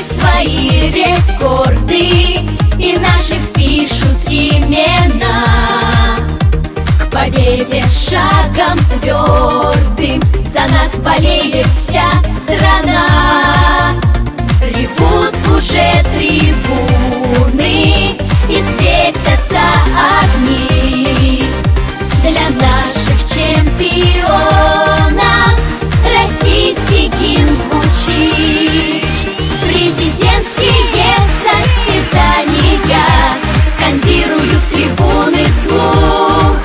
свои рекорды, и наши впишут имена. К победе шагом твердым за нас болеет вся страна. Ревут уже трибуны и светятся огни. Для наших чемпионов российский гимн звучит. Президентские состязания скандируют трибуны вслух.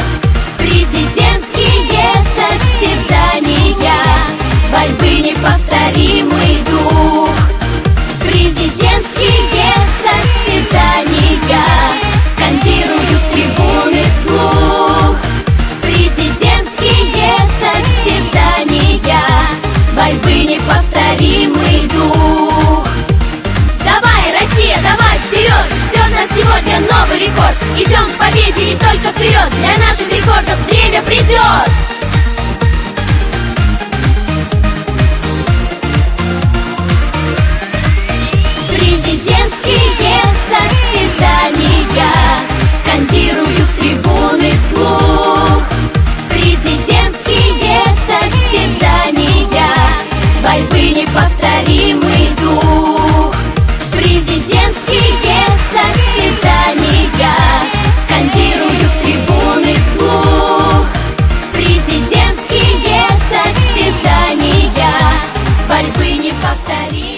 Президентские состязания, борьбы неповторимый дух. Президентские состязания скандируют трибуны вслух. Президентские состязания, борьбы неповторимый дух. Давай, Россия, давай вперед! Ждет нас сегодня новый рекорд. Идем к победе и только вперед. Для наших рекордов время придет. Президентские состязания скандируют трибуны вслух. Президентские состязания, борьбы неповторимый дух. Президентские состязания скандируют трибуны вслух. Президентские состязания, борьбы неповторимый.